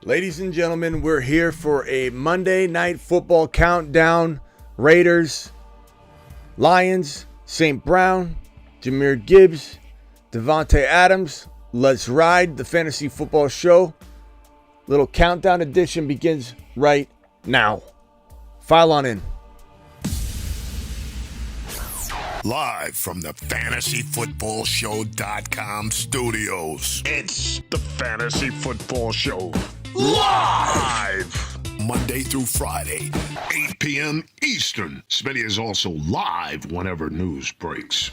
Ladies and gentlemen, we're here for a Monday Night Football countdown. Raiders, Lions, St. Brown, Jahmyr Gibbs, Davante Adams. Let's ride the fantasy football show. Little countdown edition begins right now. File on in. Live from the FantasyFootballShow.com studios. It's the Fantasy Football Show. Live! Monday through Friday, 8 p.m. Eastern. Smitty is also live whenever news breaks.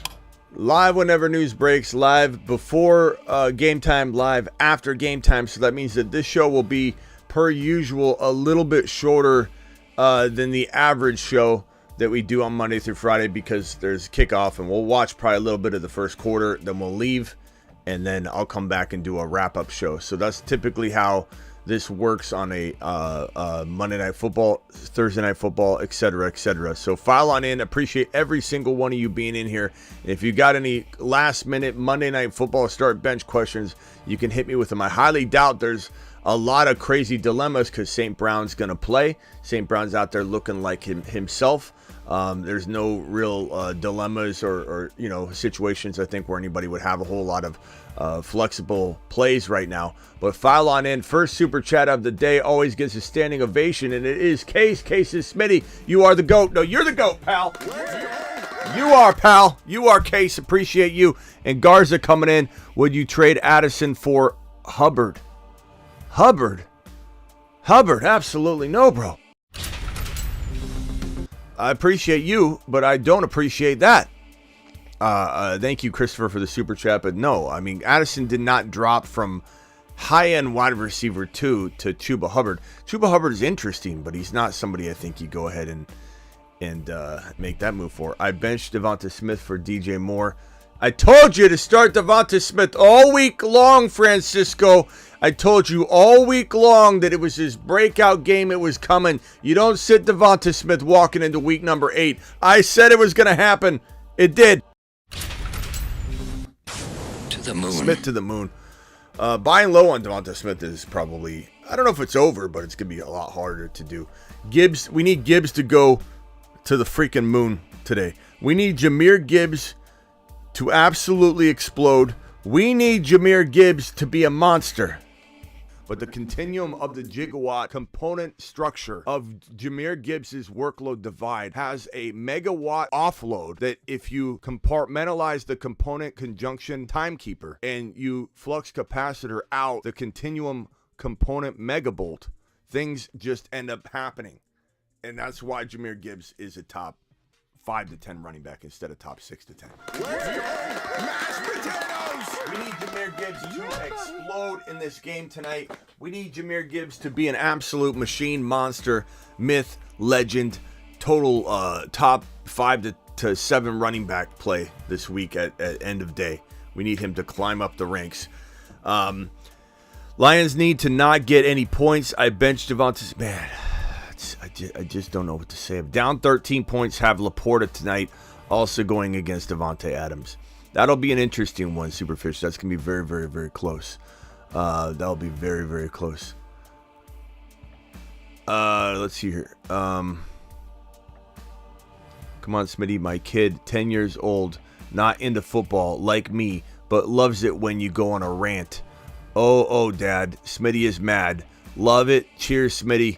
Live whenever news breaks. Live before game time. Live after game time. So that means that this show will be, per usual, a little bit shorter than the average show that we do on Monday through Friday, because there's kickoff and we'll watch probably a little bit of the first quarter, then we'll leave, and then I'll come back and do a wrap-up show. So that's typically how this works on a Monday Night Football, Thursday Night Football, etc., etc. So file on in. Appreciate every single one of you being in here. If you got any last-minute Monday Night Football start bench questions, you can hit me with them. I highly doubt there's a lot of crazy dilemmas because St. Brown's going to play. St. Brown's out there looking like himself. There's no real dilemmas or situations, I think, where anybody would have a whole lot of flexible plays right now. But file on in. First super chat of the day always gets a standing ovation, and it is Case. Case is Smitty. You are the GOAT. No, you're the GOAT, pal. You are, pal. You are, Case. Appreciate you. And Garza coming in. Would you trade Addison for Hubbard? Hubbard, absolutely no, bro. I appreciate you, but I don't appreciate that. Thank you, Christopher, for the super chat, but no. I mean, Addison did not drop from high-end wide receiver 2 to Chuba Hubbard. Chuba Hubbard is interesting, but he's not somebody I think you go ahead and make that move for. I benched Devonta Smith for DJ Moore. I told you to start Devonta Smith all week long, Francisco. I told you all week long that it was his breakout game. It was coming. You don't sit Devonta Smith walking into week number 8. I said it was going to happen. It did. To the moon. Smith to the moon. Buying low on Devonta Smith is probably, I don't know if it's over, but it's going to be a lot harder to do. Gibbs, we need Gibbs to go to the freaking moon today. We need Jahmyr Gibbs to absolutely explode. We need Jahmyr Gibbs to be a monster. But the continuum of the gigawatt component structure of Jahmyr Gibbs' workload divide has a megawatt offload that if you compartmentalize the component conjunction timekeeper and you flux capacitor out the continuum component megabolt, things just end up happening. And that's why Jahmyr Gibbs is a top 5 to 10 running back instead of top 6 to 10. Mashed potatoes! We need Jahmyr Gibbs to explode in this game tonight. We need Jahmyr Gibbs to be an absolute machine, monster, myth, legend, total top 5 to 7 running back play this week at end of day. We need him to climb up the ranks. Lions need to not get any points. I benched Devonta. Man, I just don't know what to say. I'm down 13 points, have Laporta tonight, also going against Davante Adams. That'll be an interesting one, Superfish. That's going to be very, very, very close. That'll be very, very close. Let's see here. Come on, Smitty. My kid, 10 years old, not into football like me, but loves it when you go on a rant. Oh, Dad. Smitty is mad. Love it. Cheers, Smitty.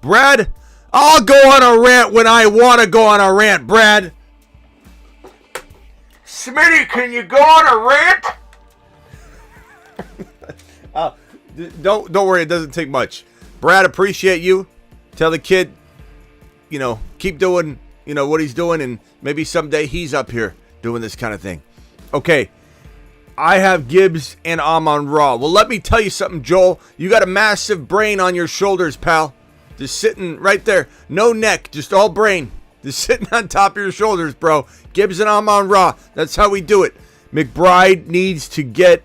Brad, I'll go on a rant when I want to go on a rant, Brad. Smitty, can you go on a rant? Don't worry, it doesn't take much. Brad, appreciate you. Tell the kid, keep doing, what he's doing, and maybe someday he's up here doing this kind of thing. Okay, I have Gibbs and Amon-Ra. Well, let me tell you something, Joel. You got a massive brain on your shoulders, pal. Just sitting right there. No neck, just all brain. Just sitting on top of your shoulders, bro. Gibbs and Amon-Ra. That's how we do it. McBride needs to get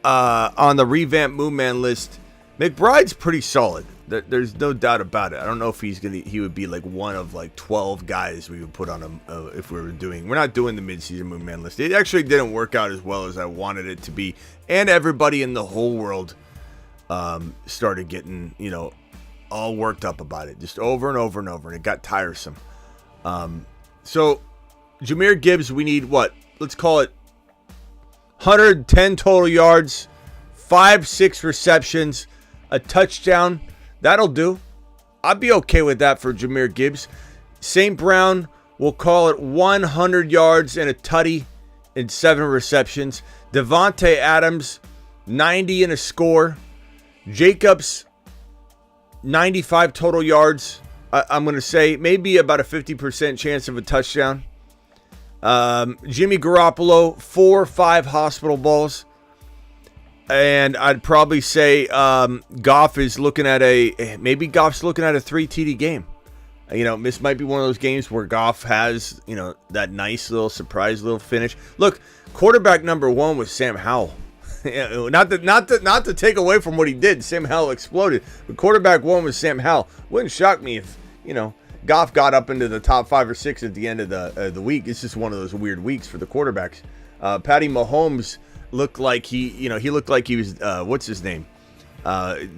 on the revamped Moonman list. McBride's pretty solid. There's no doubt about it. I don't know if he would be like one of like 12 guys we would put on him if we were doing. We're not doing the midseason Moonman list. It actually didn't work out as well as I wanted it to be, and everybody in the whole world started getting, all worked up about it, just over and over and over, and it got tiresome. So Jahmyr Gibbs, we need what? Let's call it 110 total yards, 5-6 receptions, a touchdown. That'll do. I'd be okay with that for Jahmyr Gibbs. St. Brown, we'll call it 100 yards and a tutty and 7 receptions. Davante Adams, 90 and a score. Jacobs, 95 total yards. I'm going to say maybe about a 50% chance of a touchdown. Jimmy Garoppolo, 4 or 5 hospital balls. And I'd probably say Goff is looking at maybe Goff's looking at a 3 TD game. This might be one of those games where Goff has, that nice little surprise little finish. Look, quarterback number 1 was Sam Howell. Not to take away from what he did. Sam Howell exploded. But quarterback 1 was Sam Howell. Wouldn't shock me if, Goff got up into the top 5 or 6 at the end of the week. It's just one of those weird weeks for the quarterbacks. Patty Mahomes looked like he looked like he was, what's his name?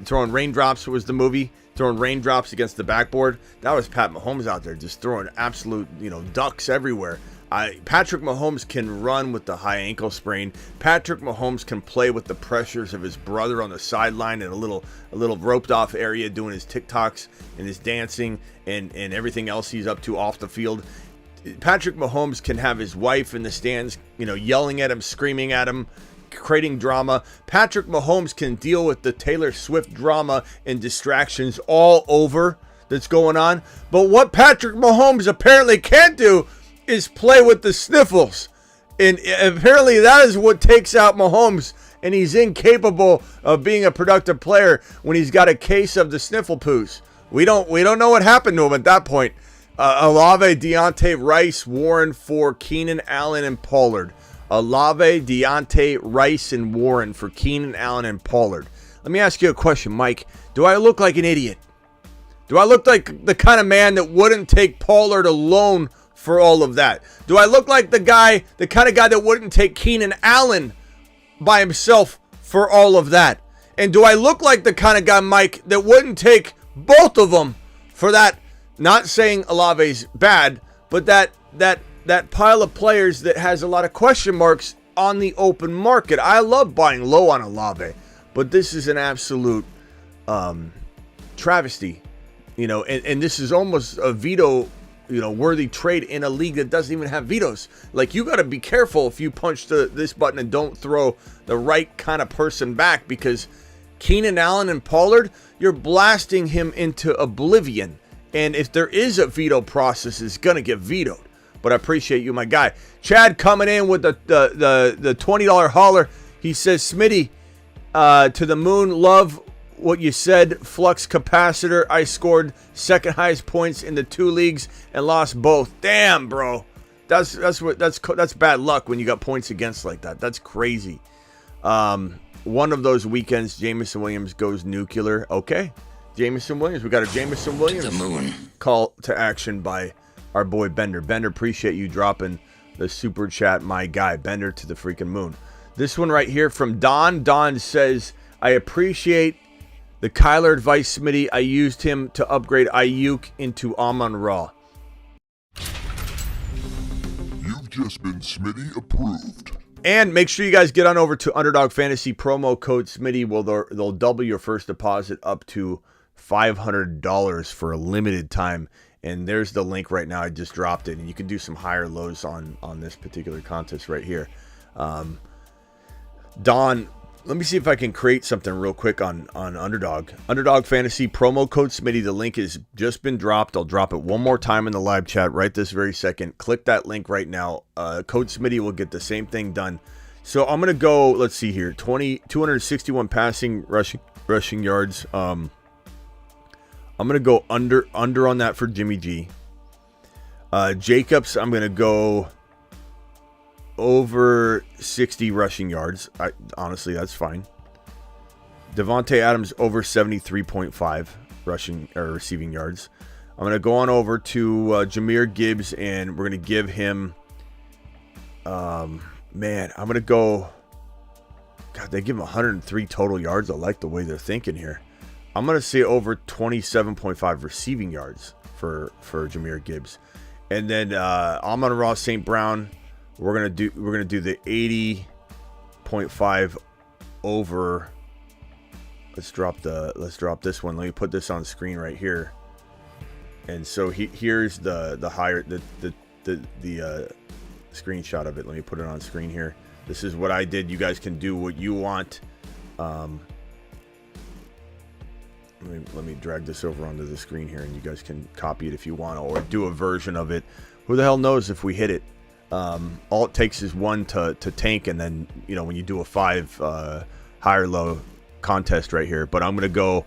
Throwing raindrops was the movie. Throwing raindrops against the backboard. That was Pat Mahomes out there just throwing absolute, ducks everywhere. Patrick Mahomes can run with the high ankle sprain. Patrick Mahomes can play with the pressures of his brother on the sideline in a little roped off area doing his TikToks and his dancing and everything else he's up to off the field. Patrick Mahomes can have his wife in the stands, yelling at him, screaming at him, creating drama. Patrick Mahomes can deal with the Taylor Swift drama and distractions all over that's going on. But what Patrick Mahomes apparently can't do is play with the sniffles. And apparently that is what takes out Mahomes, and he's incapable of being a productive player when he's got a case of the sniffle poos. We don't know what happened to him at that point. Olave, Deontay, Rice, Warren for Keenan Allen and Pollard. Olave, Deontay, Rice, and Warren for Keenan Allen and Pollard. Let me ask you a question, Mike. Do I look like an idiot? Do I look like the kind of man that wouldn't take Pollard alone for all of that? Do I look like the kind of guy that wouldn't take Keenan Allen by himself for all of that? And do I look like the kind of guy, Mike, that wouldn't take both of them for that? Not saying Olave's bad, but that pile of players that has a lot of question marks on the open market. I love buying low on Olave, but this is an absolute travesty, and this is almost a veto, worthy trade in a league that doesn't even have vetoes. Like, you got to be careful if you punch this button and don't throw the right kind of person back, because Keenan Allen and Pollard, you're blasting him into oblivion. And if there is a veto process, it's going to get vetoed. But I appreciate you, my guy. Chad coming in with the $20 holler. He says, Smitty, to the moon, love what you said. Flux capacitor. I scored second highest points in the 2 leagues and lost both. Damn, bro. That's bad luck when you got points against like that. That's crazy. One of those weekends, Jameson Williams goes nuclear. Okay. Jameson Williams. We got a Jameson Williams call to action by our boy Bender. Bender, appreciate you dropping the super chat, my guy. Bender to the freaking moon. This one right here from Don. Don says, I appreciate the Kyler advice, Smitty. I used him to upgrade Ayuk into Amon-Ra. You've just been Smitty approved. And make sure you guys get on over to Underdog Fantasy. Promo code Smitty. They'll double your first deposit up to $500 for a limited time. And there's the link right now. I just dropped it. And you can do some higher lows on this particular contest right here. Don, let me see if I can create something real quick on Underdog. Underdog Fantasy, promo code Smitty. The link has just been dropped. I'll drop it one more time in the live chat right this very second. Click that link right now. Code Smitty will get the same thing done. So I'm going to go, let's see here, 261 passing, rushing yards. I'm going to go under on that for Jimmy G. Jacobs, I'm going to go over 60 rushing yards. Honestly, that's fine. Davante Adams over 73.5 rushing or receiving yards. I'm going to go on over to Jahmyr Gibbs, and we're going to give him, I'm going to go God, they give him 103 total yards. I like the way they're thinking here. I'm going to say over 27.5 receiving yards for Jahmyr Gibbs. And then Amon-Ra St. Brown, we're gonna do the 80.5 over. Let's drop this one. Let me put this on screen right here. And so here's the higher the screenshot of it. Let me put it on screen here. This is what I did. You guys can do what you want. Let me drag this over onto the screen here, and you guys can copy it if you want, or do a version of it. Who the hell knows if we hit it? All it takes is one to tank, and then when you do a 5 high or low contest right here. But I'm gonna go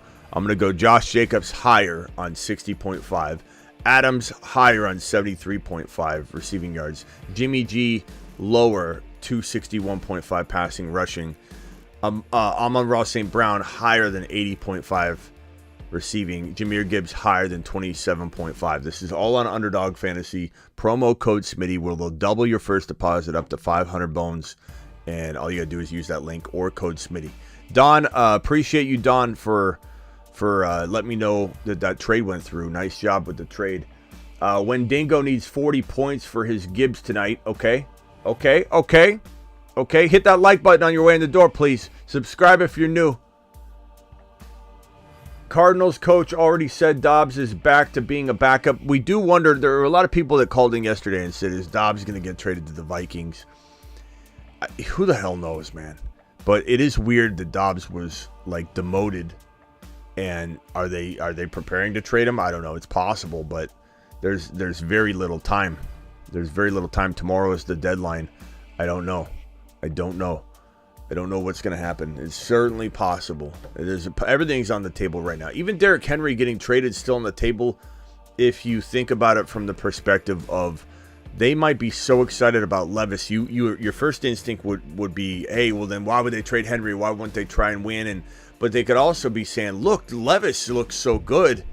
Josh Jacobs higher on 60.5, Adams higher on 73.5 receiving yards, Jimmy G lower 261.5 passing rushing, Amon-Ra St. Brown higher than 80.5 receiving, Jahmyr Gibbs higher than 27.5. This is all on Underdog Fantasy. Promo code Smitty will double your first deposit up to 500 bones, and all you gotta do is use that link or code Smitty. Don, appreciate you, Don, for letting me know that trade went through. Nice job with the trade. When Dingo needs 40 points for his Gibbs tonight, okay. Hit that like button on your way in the door, please. Subscribe if you're new. Cardinals coach already said Dobbs is back to being a backup. We do wonder, there were a lot of people that called in yesterday and said, is Dobbs going to get traded to the Vikings? Who the hell knows, man? But it is weird that Dobbs was like demoted. And are they preparing to trade him? I don't know. It's possible, but there's very little time. There's very little time. Tomorrow is the deadline. I don't know what's going to happen. It's certainly possible. Everything's on the table right now. Even Derrick Henry getting traded is still on the table. If you think about it from the perspective of they might be so excited about Levis, your first instinct would be, hey, well then why would they trade Henry? Why wouldn't they try and win? But they could also be saying, look, Levis looks so good,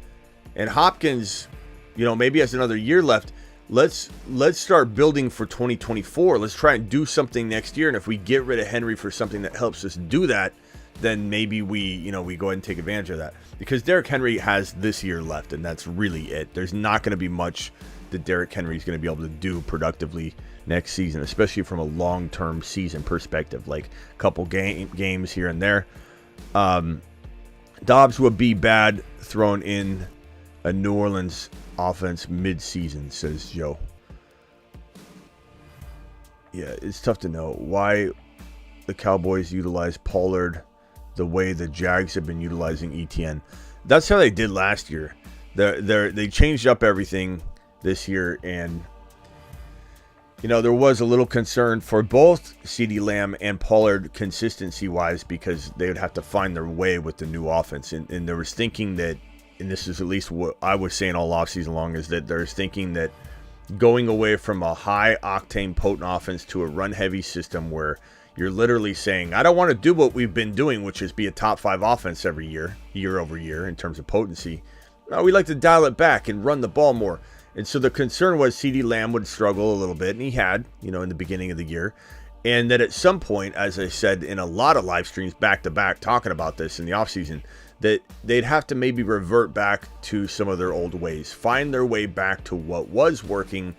and Hopkins, maybe has another year left. Let's start building for 2024. Let's try and do something next year. And if we get rid of Henry for something that helps us do that, then maybe we go ahead and take advantage of that. Because Derrick Henry has this year left, and that's really it. There's not going to be much that Derrick Henry is going to be able to do productively next season, especially from a long-term season perspective, like a couple games here and there. Dobbs would be bad thrown in a New Orleans offense mid-season, says Joe. Yeah, it's tough to know why the Cowboys utilize Pollard the way the Jags have been utilizing ETN. That's how they did last year. They changed up everything this year, and there was a little concern for both CeeDee Lamb and Pollard consistency-wise, because they would have to find their way with the new offense, and there was thinking that, and this is at least what I was saying all offseason long, is that there's thinking that going away from a high-octane, potent offense to a run-heavy system where you're literally saying, I don't want to do what we've been doing, which is be a top-5 offense every year over year in terms of potency. No, we like to dial it back and run the ball more. And so the concern was CeeDee Lamb would struggle a little bit, and he had, in the beginning of the year. And that at some point, as I said in a lot of live streams back-to-back talking about this in the offseason, that they'd have to maybe revert back to some of their old ways, find their way back to what was working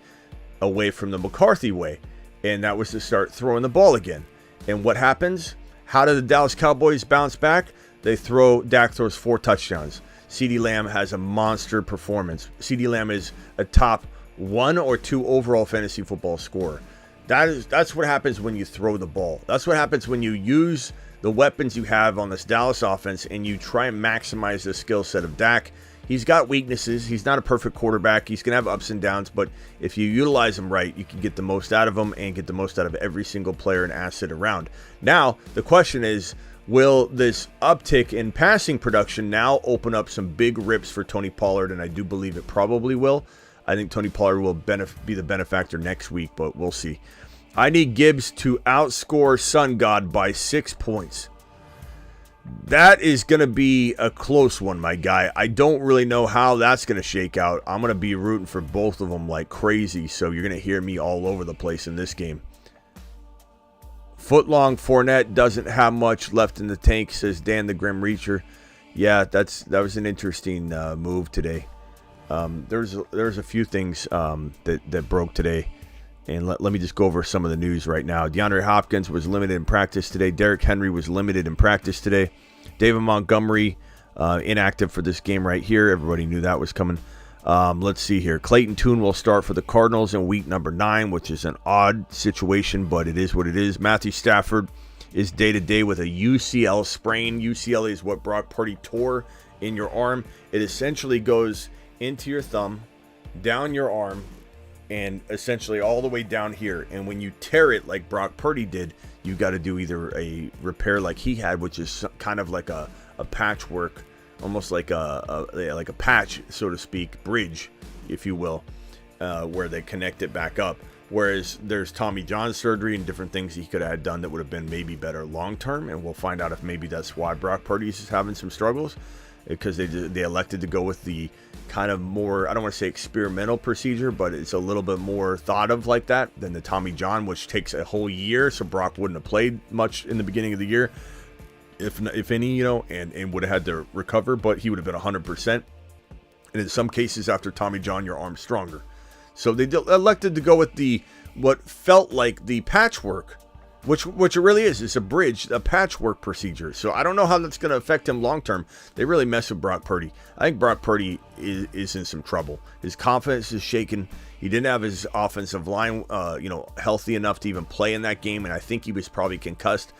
away from the McCarthy way, and that was to start throwing the ball again. And what happens? How do the Dallas Cowboys bounce back? Dak throws 4 touchdowns. CeeDee Lamb has a monster performance. CeeDee Lamb is a top 1 or 2 overall fantasy football scorer. That's what happens when you throw the ball. That's what happens when you use the weapons you have on this Dallas offense and you try and maximize the skill set of Dak. He's got weaknesses. He's not a perfect quarterback. He's going to have ups and downs, but if you utilize him right, you can get the most out of him and get the most out of every single player and asset around. Now, the question is, will this uptick in passing production now open up some big rips for Tony Pollard? And I do believe it probably will. I think Tony Pollard will be the benefactor next week, but we'll see. I need Gibbs to outscore Sun God by 6 points. That is going to be a close one, my guy. I don't really know how that's going to shake out. I'm going to be rooting for both of them like crazy, so you're going to hear me all over the place in this game. Footlong Fournette doesn't have much left in the tank, says Dan the Grim Reacher. Yeah, that was an interesting move today. There's a few things that broke today. And let me just go over some of the news right now. DeAndre Hopkins was limited in practice today. Derrick Henry was limited in practice today. David Montgomery inactive for this game right here. Everybody knew that was coming. Let's see here. Clayton Tune will start for the Cardinals in week number 9, which is an odd situation, but it is what it is. Matthew Stafford is day-to-day with a UCL sprain. UCL is what Brock Purdy tore in your arm. It essentially goes into your thumb, down your arm, and essentially all the way down here. And when you tear it like Brock Purdy did, you got to do either a repair like he had, which is kind of like a patchwork, almost like a patch, so to speak, bridge, if you will, where they connect it back up. Whereas there's Tommy John surgery and different things he could have had done that would have been maybe better long term, and we'll find out if maybe that's why Brock Purdy is having some struggles, because they elected to go with the kind of more, I don't want to say experimental procedure, but it's a little bit more thought of like that than the Tommy John, which takes a whole year. So Brock wouldn't have played much in the beginning of the year, if any, and would have had to recover, but he would have been 100%. And in some cases after Tommy John, your arm's stronger. So they elected to go with what felt like the patchwork, which it really is. It's a bridge, a patchwork procedure. So I don't know how that's going to affect him long term. They really mess with Brock Purdy. I think Brock Purdy is in some trouble. His confidence is shaken. He didn't have his offensive line, healthy enough to even play in that game, and I think he was probably concussed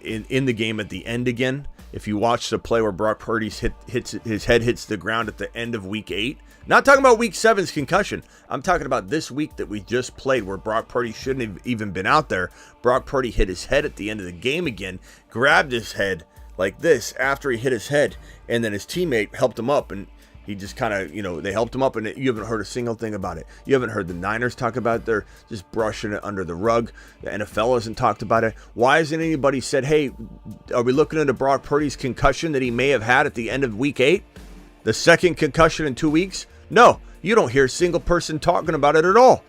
in the game at the end again. If you watch the play where Brock Purdy's his head hits the ground at the end of week 8. Not talking about week 7's concussion. I'm talking about this week that we just played where Brock Purdy shouldn't have even been out there. Brock Purdy hit his head at the end of the game again, grabbed his head like this after he hit his head, and then his teammate helped him up, and he just kind of, they helped him up, and you haven't heard a single thing about it. You haven't heard the Niners talk about it. They're just brushing it under the rug. The NFL hasn't talked about it. Why hasn't anybody said, hey, are we looking into Brock Purdy's concussion that he may have had at the end of week 8? The second concussion in 2 weeks? No, you don't hear a single person talking about it at all.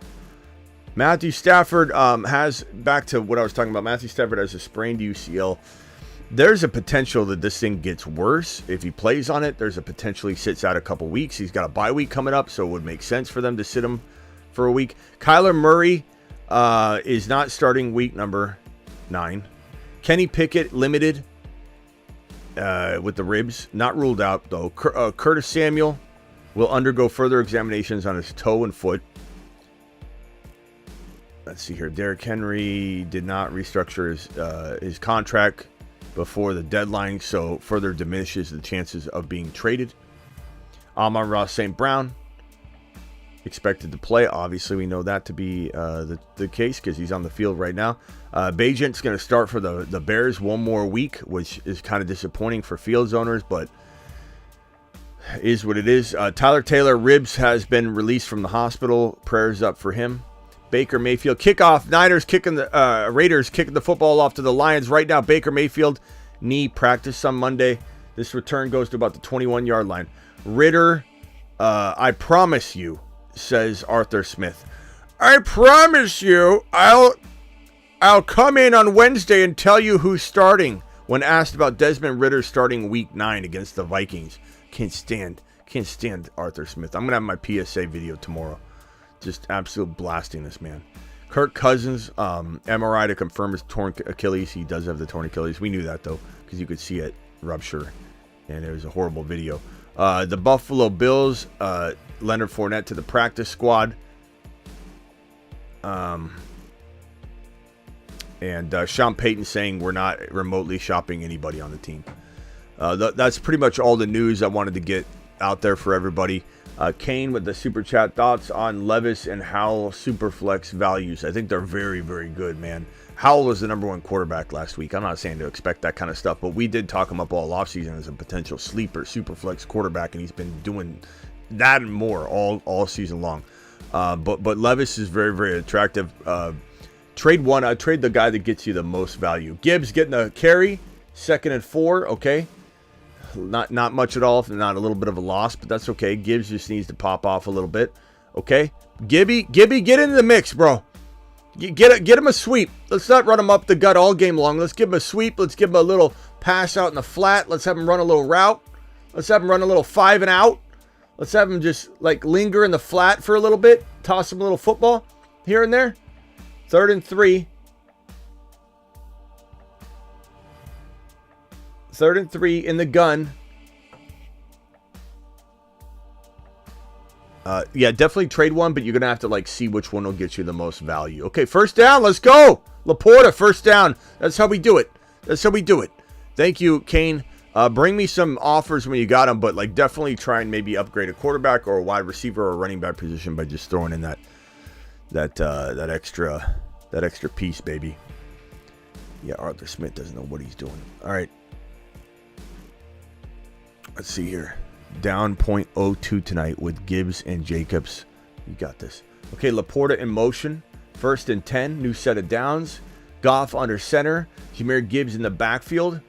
Matthew Stafford has, back to what I was talking about, Matthew Stafford has a sprained UCL. There's a potential that this thing gets worse if he plays on it. There's a potential he sits out a couple weeks. He's got a bye week coming up, so it would make sense for them to sit him for a week. Kyler Murray is not starting week number 9. Kenny Pickett limited with the ribs. Not ruled out, though. Curtis Samuel will undergo further examinations on his toe and foot. Let's see here. Derrick Henry did not restructure his contract before the deadline, so further diminishes the chances of being traded. Amon-Ra St. Brown expected to play. Obviously, we know that to be the case because he's on the field right now. Bagent's going to start for the Bears one more week, which is kind of disappointing for Fields owners, but is what it is. Tyler Taylor, ribs, has been released from the hospital. Prayers up for him. Baker Mayfield kickoff. Raiders kicking the football off to the Lions right now. Baker Mayfield knee practice on Monday. This return goes to about the 21-yard line. Ritter, I promise you, says Arthur Smith. I promise you, I'll come in on Wednesday and tell you who's starting. When asked about Desmond Ritter starting week 9 against the Vikings. Can't stand Arthur Smith. I'm going to have my PSA video tomorrow. Just absolute blasting this man. Kirk Cousins, MRI to confirm his torn Achilles. He does have the torn Achilles. We knew that, though, because you could see it rupture. And it was a horrible video. The Buffalo Bills, Leonard Fournette to the practice squad. And Sean Payton saying we're not remotely shopping anybody on the team. That's pretty much all the news I wanted to get out there for everybody. Kane with the super chat, thoughts on Levis and Howell Superflex values. I think they're very, very good, man. Howell was the number 1 quarterback last week. I'm not saying to expect that kind of stuff, but we did talk him up all offseason as a potential sleeper Superflex quarterback, and he's been doing that and more all season long. But Levis is very, very attractive. Trade one. I trade the guy that gets you the most value. Gibbs getting a carry, 2nd and 4. Okay. Not much at all, not a little bit of a loss, but that's okay. Gibbs just needs to pop off a little bit. Okay. Gibby, get into the mix, bro. Get him a sweep. Let's not run him up the gut all game long. Let's give him a sweep. Let's give him a little pass out in the flat. Let's have him run a little route. Let's have him run a little 5 and out. Let's have him just like linger in the flat for a little bit. Toss him a little football here and there. 3rd and 3. 3rd and 3 in the gun. Yeah, definitely trade one, but you're going to have to like see which one will get you the most value. Okay, 1st down. Let's go. Laporta, 1st down. That's how we do it. That's how we do it. Thank you, Kane. Bring me some offers when you got them, but like definitely try and maybe upgrade a quarterback or a wide receiver or a running back position by just throwing in that extra piece, baby. Yeah, Arthur Smith doesn't know what he's doing. All right. Let's see here. Down 0.02 tonight with Gibbs and Jacobs. You got this. Okay, Laporta in motion. 1st and 10. New set of downs. Goff under center. Jahmyr Gibbs in the backfield.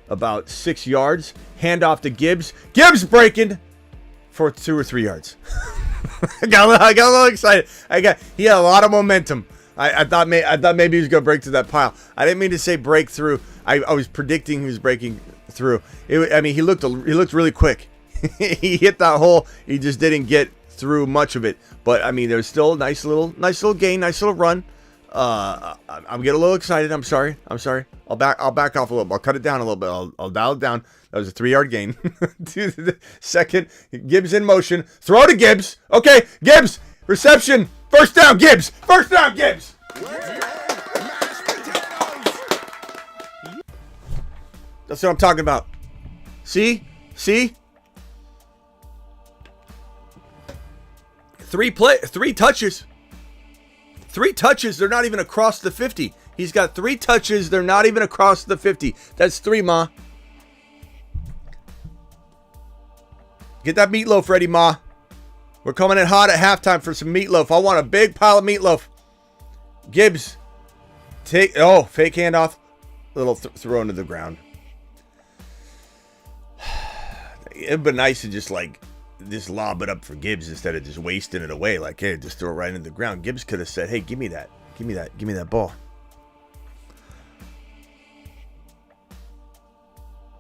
About 6 yards. Hand off to Gibbs. Gibbs breaking for 2 or 3 yards. I got a little excited. He had a lot of momentum. I thought maybe he was going to break through that pile. I didn't mean to say breakthrough. I was predicting he was breaking through. He looked really quick. He hit that hole. He just didn't get through much of it. But I mean, there's still a nice little gain, nice little run. I'm getting a little excited. I'm sorry. I'll back off a little bit. I'll cut it down a little bit. I'll dial it down. That was a 3-yard gain. To the second, Gibbs in motion. Throw to Gibbs. Okay, Gibbs. Reception. 1st down, Gibbs. 1st down, Gibbs. That's what I'm talking about. See? 3 touches. 3 touches. They're not even across the 50. He's got 3 touches. They're not even across the 50. That's 3, Ma. Get that meatloaf ready, Ma. We're coming in hot at halftime for some meatloaf. I want a big pile of meatloaf. Gibbs. Fake handoff. Little throw into the ground. It'd be nice to just lob it up for Gibbs instead of just wasting it away. Like, hey, just throw it right into the ground. Gibbs could have said, hey, give me that ball.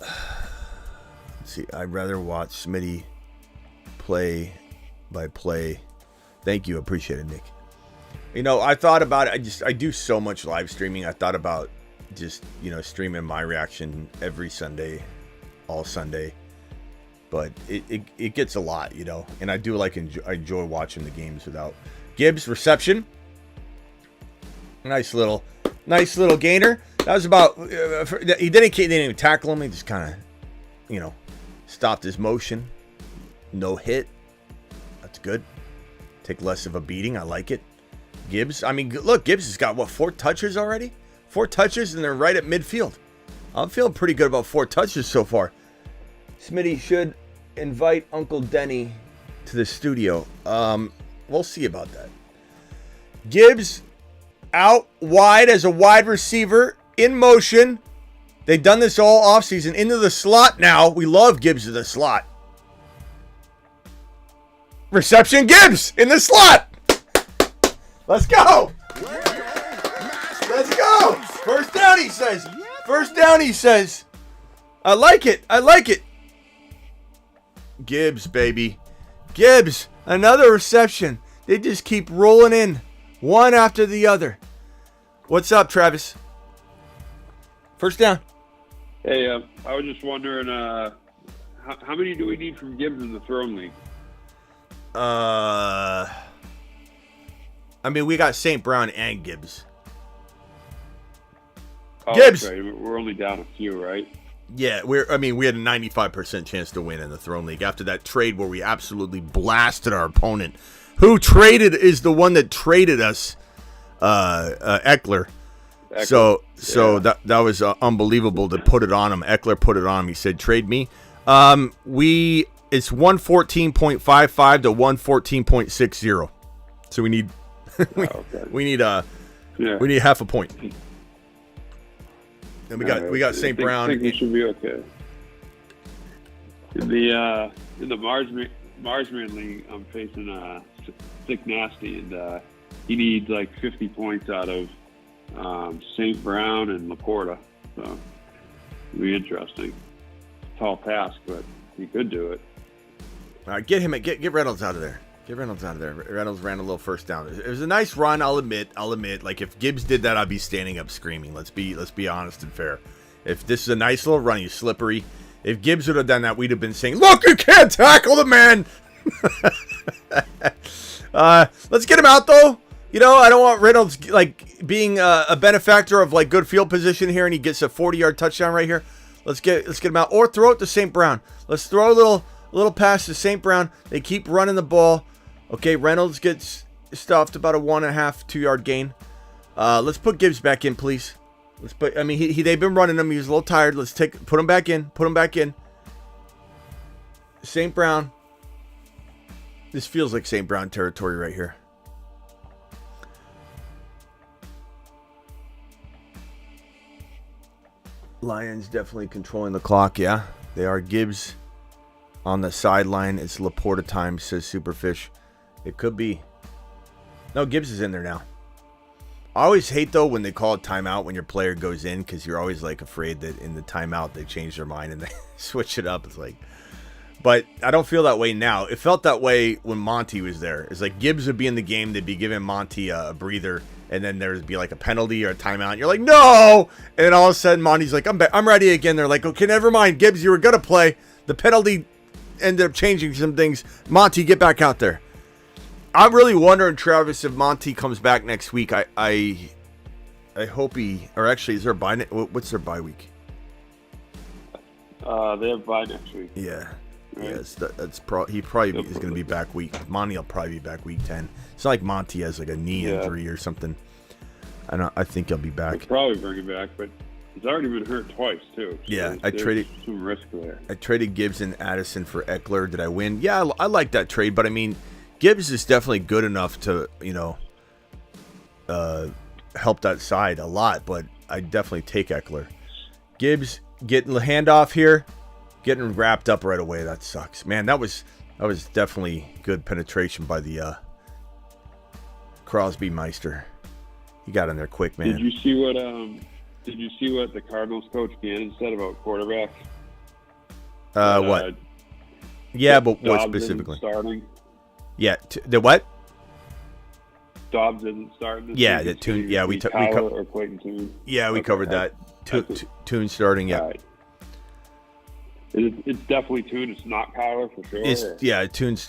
Let's see, I'd rather watch Smitty play by play. Thank you. Appreciate it, Nick. You know, I thought about it. I do so much live streaming. I thought about just, streaming my reaction every Sunday, all Sunday. But it gets a lot, and I do I enjoy watching the games without Gibbs. Reception. Nice little gainer. That was about. He didn't even tackle him. He just kind of, stopped his motion. No hit. That's good. Take less of a beating. I like it. Gibbs. I mean, look, Gibbs has got 4 touches already. 4 touches, and they're right at midfield. I'm feeling pretty good about 4 touches so far. Smitty should invite Uncle Denny to the studio. We'll see about that. Gibbs out wide as a wide receiver in motion. They've done this all offseason. Into the slot now. We love Gibbs in the slot. Reception, Gibbs in the slot. Let's go. Let's go. 1st down, he says. 1st down, he says. I like it. Gibbs, baby. Gibbs, another reception. They just keep rolling in, one after the other. What's up, Travis? 1st down. Hey, I was just wondering, how many do we need from Gibbs in the Throne League? I mean, we got St. Brown and Gibbs. Gibbs! Okay. We're only down a few, right? Yeah, we had a 95% chance to win in the Throne League after that trade where we absolutely blasted our opponent. Who is the one that traded us, Eckler. So that was unbelievable to put it on him. Eckler put it on him. He said, trade me. It's 114.55 to 114.60. So we need we need half a point. And we got St. Brown. I think we should be okay. In the Marsman League, I'm facing Sick Nasty, and he needs like 50 points out of St. Brown and Laporta. So it'll be interesting. Tall task, but he could do it. All right, get Reynolds out of there. Get Reynolds out of there. Reynolds ran a little first down. It was a nice run, I'll admit. Like if Gibbs did that, I'd be standing up screaming. Let's be honest and fair. If this is a nice little run, he's slippery. If Gibbs would have done that, we'd have been saying, "Look, you can't tackle the man." Let's get him out though. You know, I don't want Reynolds like being a benefactor of like good field position here, and he gets a 40-yard touchdown right here. Let's get him out, or throw it to St. Brown. Let's throw a little pass to St. Brown. They keep running the ball. Okay, Reynolds gets stuffed, about a 1.5, 2-yard gain. Let's put Gibbs back in, please. They've been running him. He was a little tired. Let's put him back in. Put him back in. St. Brown. This feels like St. Brown territory right here. Lions definitely controlling the clock, yeah. They are. Gibbs on the sideline. It's Laporta time, says Superfish. It could be. No, Gibbs is in there now. I always hate, though, when they call a timeout when your player goes in, because you're always, like, afraid that in the timeout they change their mind and they switch it up. It's like... But I don't feel that way now. It felt that way when Monty was there. It's like Gibbs would be in the game. They'd be giving Monty a breather, and then there'd be like a penalty or a timeout. And you're like, no! And then all of a sudden, Monty's like, I'm ready again. They're like, okay, never mind. Gibbs, you were going to play. The penalty ended up changing some things. Monty, get back out there. I'm really wondering, Travis, if Monty comes back next week. I hope he... Or actually, is there a bye? What's their bye week? They have bye next week. Yeah. Right. Yes, he probably is going to be back week. Monty will probably be back week 10. It's not like Monty has like a knee injury or something. I think he'll be back. They'll probably bring him back, but he's already been hurt twice too. So yeah, there's some risk there. I traded Gibbs and Addison for Eckler. Did I win? Yeah, I like that trade, but I mean, Gibbs is definitely good enough to help that side a lot. But I definitely take Eckler. Gibbs getting the handoff here. Getting wrapped up right away. That sucks. Man, that was definitely good penetration by the Crosby Meister. He got in there quick, man. Did you see what the Cardinals coach Gannon said about quarterbacks? What? Yeah, but what Dobbs specifically? Starting. Yeah, the what? Dobbs isn't starting. Yeah, the Tune. Yeah, we or Clayton Tune. Yeah, we covered that. Tune starting. Yeah. Right. It's definitely Tune. It's not Kyler for sure. Tune's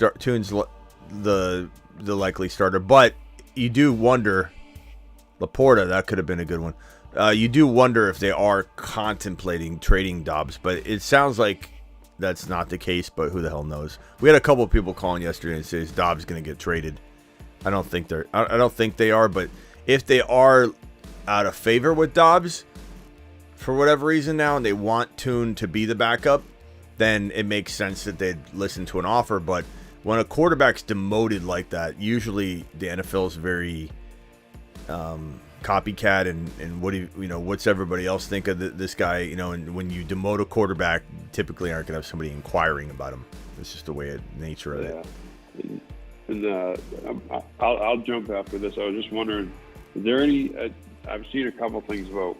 the likely starter, but you do wonder. Laporta, that could have been a good one. You do wonder if they are contemplating trading Dobbs, but it sounds like that's not the case. But who the hell knows? We had a couple of people calling yesterday and says Dobbs going to get traded. I don't think they are, but if they are out of favor with Dobbs for whatever reason now, and they want Tune to be the backup, then it makes sense that they'd listen to an offer. But when a quarterback's demoted like that, usually the NFL is very copycat, and what's everybody else think of this guy? And when you demote a quarterback, typically aren't going to have somebody inquiring about him. It's just the way of nature of it. And I'll jump after this. I was just wondering, is there any? I've seen a couple things about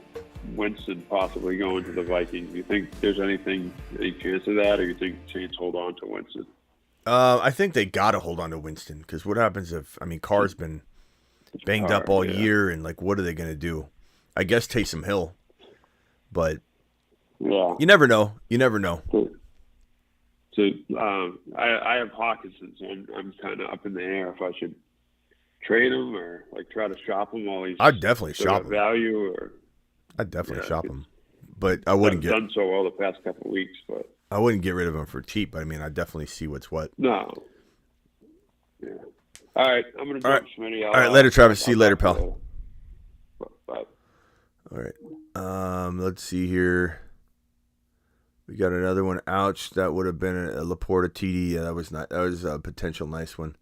Winston possibly going to the Vikings. Do you think there's any chance of that, or you think Saints hold on to Winston? I think they got to hold on to Winston, because what happens if, Carr's been banged up all year, and what are they going to do? I guess Taysom Hill, but you never know. So I have Hawkinson, so I'm kind of up in the air if I should trade him or try to shop him while he's. I'd definitely shop him. Value or. I'd definitely shop him, but I wouldn't get done so well the past couple of weeks. But I wouldn't get rid of him for cheap. But I definitely see what's what. No. Yeah. All right, I'm gonna jump Smitty. All right, later, Travis. See you later, pal. Bye. All right. Let's see here. We got another one. Ouch! That would have been a Laporta TD. Yeah, that was not. That was a potential nice one.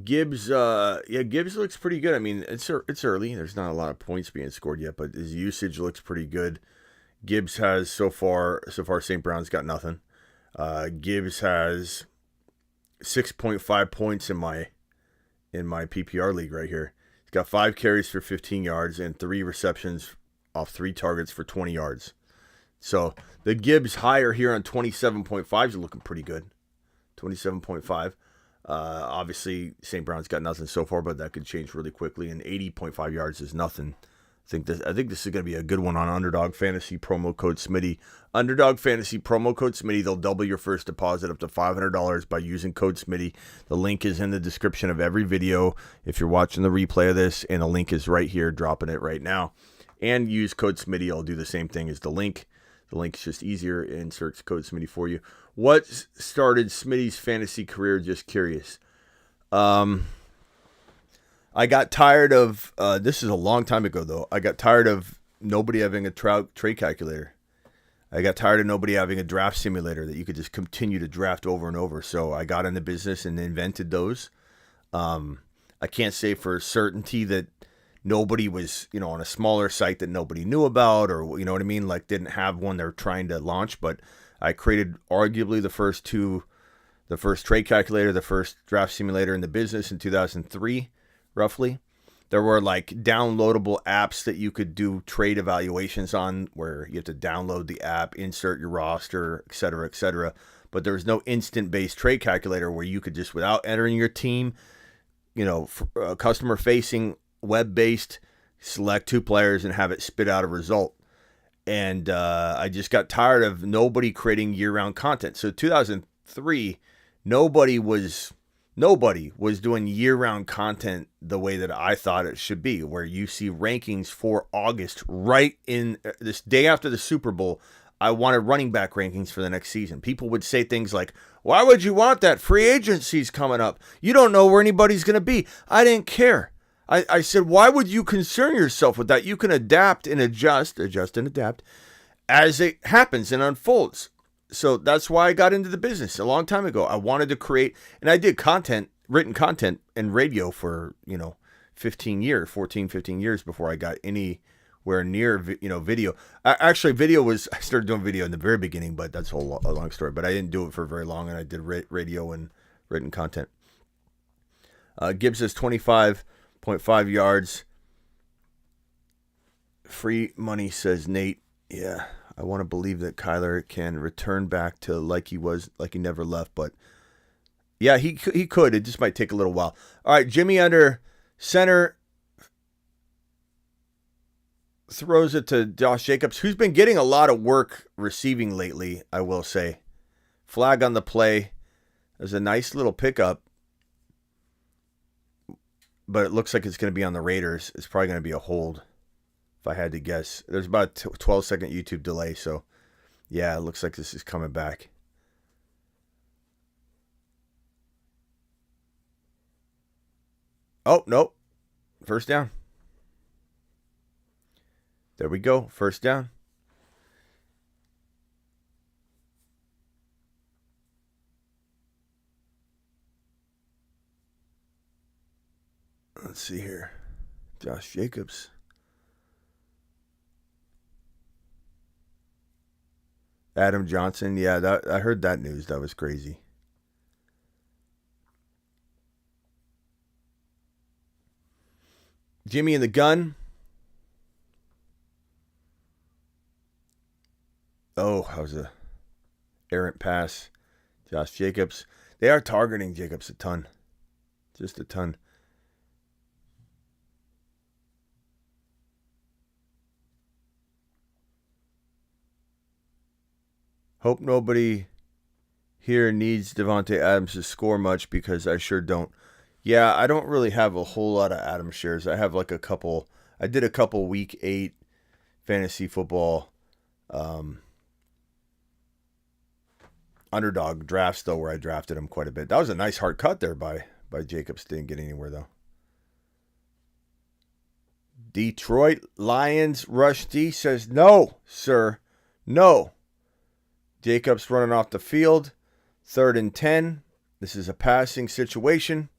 Gibbs, Gibbs looks pretty good. It's early. There's not a lot of points being scored yet, but his usage looks pretty good. Gibbs has so far St. Brown's got nothing. Gibbs has 6.5 points in my in my PPR league right here. He's got 5 carries for 15 yards and 3 receptions off 3 targets for 20 yards. So the Gibbs higher here on 27.5 is looking pretty good. 27.5. Obviously, St. Brown's got nothing so far, but that could change really quickly. And 80.5 yards is nothing. I think this is going to be a good one on Underdog Fantasy promo code Smitty. Underdog Fantasy promo code Smitty. They'll double your first deposit up to $500 by using code Smitty. The link is in the description of every video if you're watching the replay of this, and the link is right here, dropping it right now. And use code Smitty. I'll do the same thing as the link. The link's just easier. Insert code Smitty for you. What started Smitty's fantasy career? Just curious. I got tired of, this is a long time ago though, I got tired of nobody having a trade calculator. I got tired of nobody having a draft simulator that you could just continue to draft over and over. So I got into business and invented those. I can't say for certainty that nobody was, on a smaller site that nobody knew about, or, you know what I mean? Like didn't have one they're trying to launch, but I created arguably the first trade calculator, the first draft simulator in the business in 2003. Roughly, there were like downloadable apps that you could do trade evaluations on, where you have to download the app, insert your roster, et cetera, et cetera. But there was no instant-based trade calculator where you could just, without entering your team, customer-facing, web-based, select 2 players and have it spit out a result. And I just got tired of nobody creating year-round content. So 2003, nobody was doing year-round content the way that I thought it should be, where you see rankings for August right in this day after the Super Bowl. I wanted running back rankings for the next season. People would say things like, why would you want that? Free agency's coming up. You don't know where anybody's going to be. I didn't care. I said, why would you concern yourself with that? You can adapt and adjust and adapt as it happens and unfolds. So that's why I got into the business a long time ago. I wanted to create, and I did written content and radio for, 15 years before I got anywhere near, video. I started doing video in the very beginning, but that's a long story. But I didn't do it for very long, and I did radio and written content. Gibbs has 25.5 yards. Free money, says Nate. Yeah. I want to believe that Kyler can return back to like he never left, but yeah, he could. It just might take a little while. All right, Jimmy under center throws it to Josh Jacobs, who's been getting a lot of work receiving lately, I will say. Flag on the play. There's a nice little pickup, but it looks like it's going to be on the Raiders. It's probably going to be a hold. If I had to guess. There's about a 12-second YouTube delay, so yeah, it looks like this is coming back. Oh, nope. First down. There we go. First down. Let's see here. Josh Jacobs. Adam Johnson, yeah, I heard that news. That was crazy. Jimmy in the gun. Oh, that was a errant pass. Josh Jacobs. They are targeting Jacobs a ton. Just a ton. Hope nobody here needs Davante Adams to score much, because I sure don't. Yeah, I don't really have a whole lot of Adams shares. I have like a couple. I did a couple week 8 fantasy football underdog drafts, though, where I drafted him quite a bit. That was a nice hard cut there by Jacobs. Didn't get anywhere, though. Detroit Lions Rush D says, no, sir, no. Jacobs running off the field. 3rd and 10. This is a passing situation.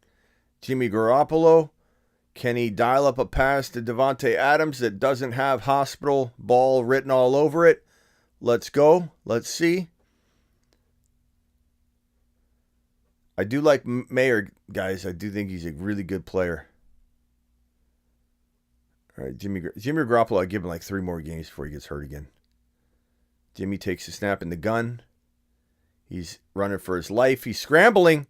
Jimmy Garoppolo. Can he dial up a pass to Davante Adams that doesn't have hospital ball written all over it? Let's go. Let's see. I do like Mayer, guys. I do think he's a really good player. All right, Jimmy Garoppolo, I give him like 3 more games before he gets hurt again. Jimmy takes a snap in the gun. He's running for his life. He's scrambling.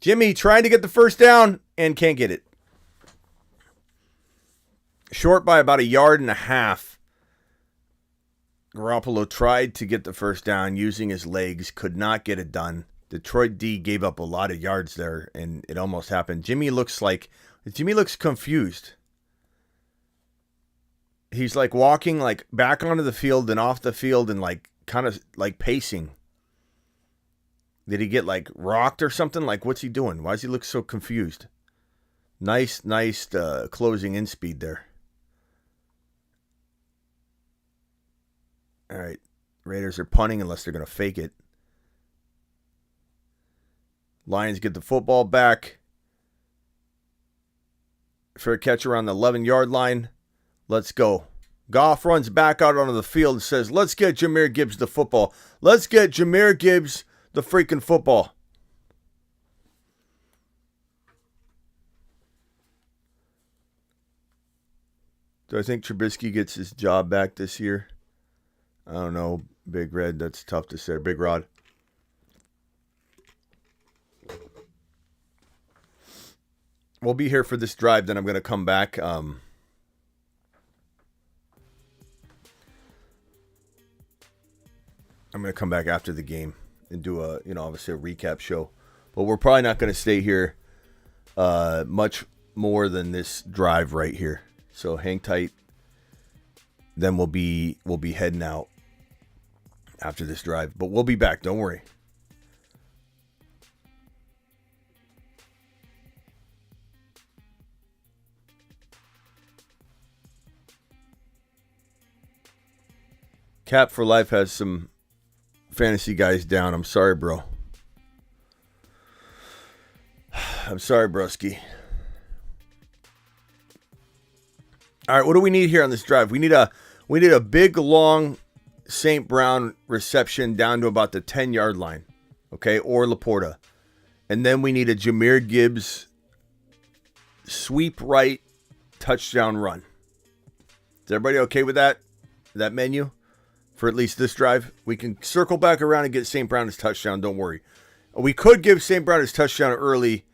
Jimmy trying to get the first down and can't get it. Short by about 1.5 yards. Garoppolo tried to get the first down using his legs. Could not get it done. Detroit D gave up a lot of yards there, and it almost happened. Jimmy looks confused. He's like walking like back onto the field and off the field and like kind of like pacing. Did he get like rocked or something? Like, what's he doing? Why does he look so confused? Nice closing in speed there. All right. Raiders are punting unless they're going to fake it. Lions get the football back for a catch around the 11-yard line. Let's go. Goff runs back out onto the field and says, let's get Jahmyr Gibbs the football. Let's get Jahmyr Gibbs the freaking football. Do I think Trubisky gets his job back this year? I don't know. Big Red, that's tough to say. Big Rod. We'll be here for this drive, then I'm going to come back. I'm going to come back after the game and do obviously a recap show. But we're probably not going to stay here much more than this drive right here. So hang tight. Then we'll be heading out after this drive. But we'll be back. Don't worry. Cap for Life has some fantasy guys down. I'm sorry, bro. I'm sorry, broski. All right, what do we need here on this drive? We need a big, long St. Brown reception down to about the 10-yard line, okay, or Laporta. And then we need a Jahmyr Gibbs sweep right touchdown run. Is everybody okay with that menu? For at least this drive, we can circle back around and get St. Brown his touchdown. Don't worry. We could give St. Brown his touchdown early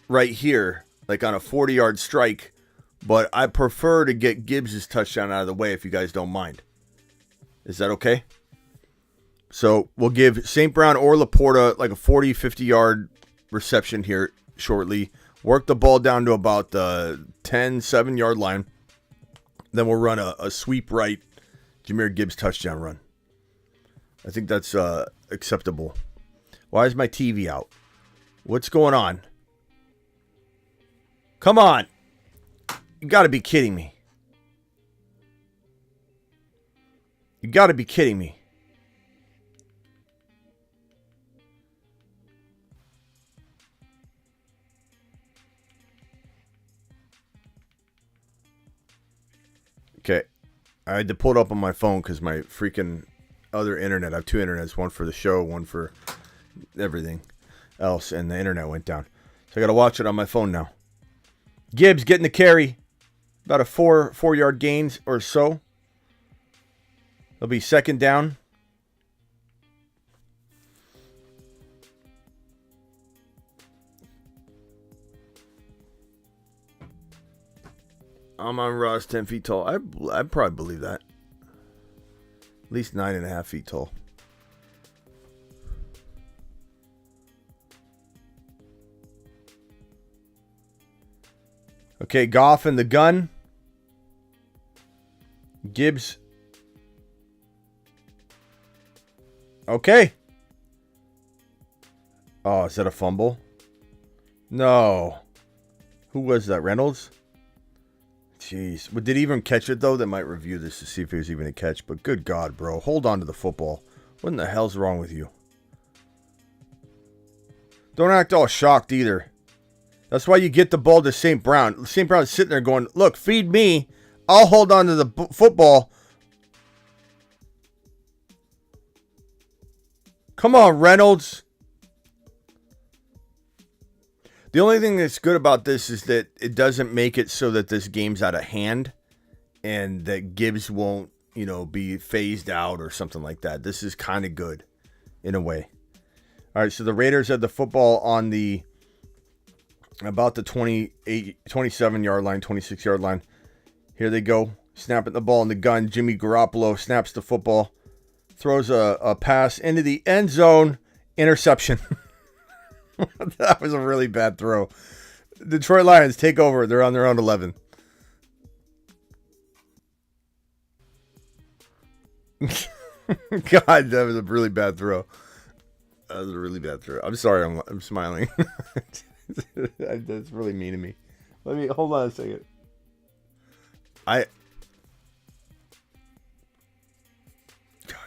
right here, like on a 40-yard strike, but I prefer to get Gibbs' touchdown out of the way if you guys don't mind. Is that okay? So we'll give St. Brown or Laporta like a 40, 50-yard reception here shortly. Work the ball down to about the 10, 7-yard line. Then we'll run a sweep right Jahmyr Gibbs touchdown run. I think that's acceptable. Why is my TV out? What's going on? Come on. You got to be kidding me. You got to be kidding me. Okay. I had to pull it up on my phone because my freaking other internet. I have 2 internets, one for the show, one for everything else, and the internet went down. So I got to watch it on my phone now. Gibbs getting the carry. About a 4-yard gains or so. It'll be second down. I'm on Ross 10 feet tall. I probably believe that. At least 9.5 feet tall. Okay, Goff in the gun. Gibbs. Okay. Oh, is that a fumble? No. Who was that? Reynolds? Jeez. Did he even catch it, though? They might review this to see if it was even a catch. But good God, bro. Hold on to the football. What in the hell's wrong with you? Don't act all shocked either. That's why you get the ball to St. Brown. St. Brown's sitting there going, look, feed me. I'll hold on to the football. Come on, Reynolds. The only thing that's good about this is that it doesn't make it so that this game's out of hand and that Gibbs won't, be phased out or something like that. This is kind of good in a way. All right, so the Raiders had the football on about the 27-yard line, 26-yard line. Here they go, snapping the ball in the gun. Jimmy Garoppolo snaps the football, throws a pass into the end zone, interception. That was a really bad throw. Detroit Lions take over. They're on their own 11. God, that was a really bad throw. That was a really bad throw. I'm sorry, I'm smiling. That's really mean of me. Let me hold on a second. God,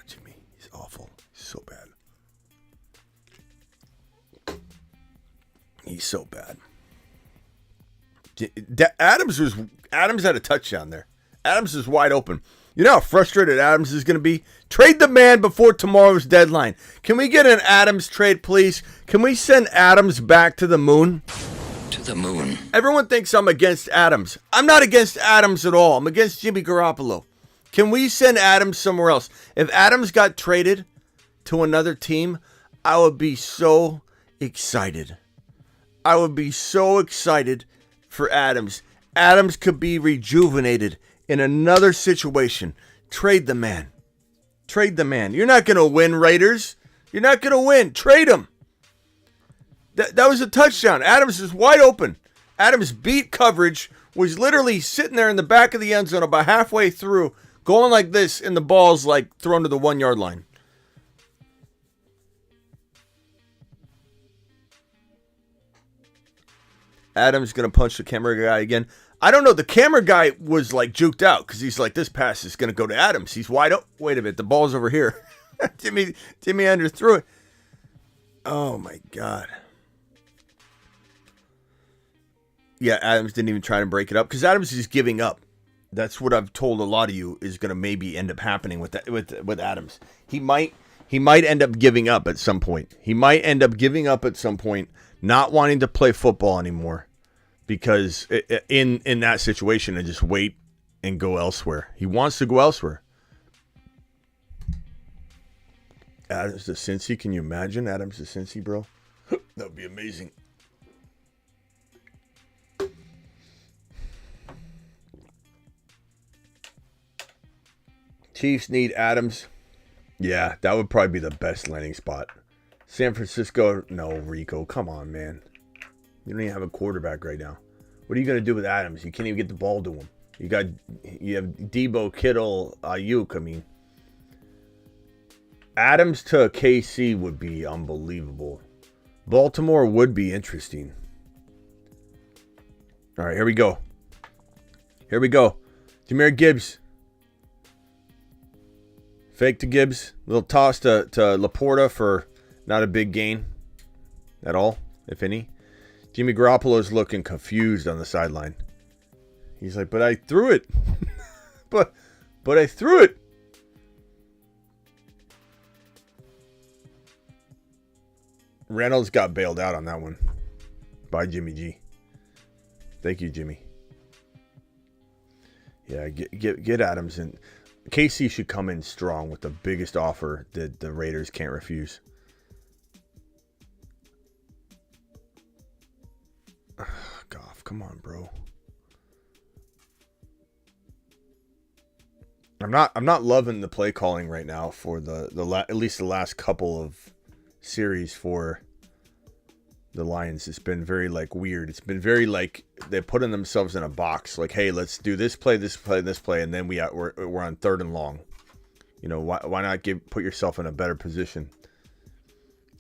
Jimmy, he's awful. He's so bad. He's so bad. Adams had a touchdown there. Adams is wide open. You know how frustrated Adams is going to be? Trade the man before tomorrow's deadline. Can we get an Adams trade, please? Can we send Adams back to the moon? To the moon. Everyone thinks I'm against Adams. I'm not against Adams at all. I'm against Jimmy Garoppolo. Can we send Adams somewhere else? If Adams got traded to another team, I would be so excited. I would be so excited for Adams. Adams could be rejuvenated in another situation. Trade the man. Trade the man. You're not going to win, Raiders. You're not going to win. Trade him. That was a touchdown. Adams is wide open. Adams beat coverage, was literally sitting there in the back of the end zone about halfway through, going like this, and the ball's like thrown to the 1 yard line. Adams going to punch the camera guy again. I don't know. The camera guy was like juked out because he's like, this pass is going to go to Adams. He's wide open. Wait a minute. The ball's over here. Jimmy underthrew it. Oh, my God. Yeah, Adams didn't even try to break it up because Adams is giving up. That's what I've told a lot of you is going to maybe end up happening with that, with Adams. He might end up giving up at some point. Not wanting to play football anymore because in that situation, and just wait and go elsewhere. He wants to go elsewhere. Adams to Cincy. Can you imagine Adams to Cincy, bro? That would be amazing. Chiefs need Adams. Yeah, that would probably be the best landing spot. San Francisco, no, Rico, come on, man. You don't even have a quarterback right now. What are you going to do with Adams? You can't even get the ball to him. You have Debo, Kittle, Ayuk. I mean, Adams to KC would be unbelievable. Baltimore would be interesting. All right, here we go. Jahmyr Gibbs. Fake to Gibbs. Little toss to Laporta for not a big gain at all, if any. Jimmy Garoppolo's looking confused on the sideline. He's like, but I threw it. but I threw it. Reynolds got bailed out on that one by Jimmy G. Thank you, Jimmy. Yeah, get Adams in. KC should come in strong with the biggest offer that the Raiders can't refuse. Goff, come on, bro. I'm not loving the play calling right now for at least the last couple of series for the Lions. It's been very weird. It's been very they're putting themselves in a box. Like, hey, let's do this play, and then we're on 3rd and long. You know, why not put yourself in a better position?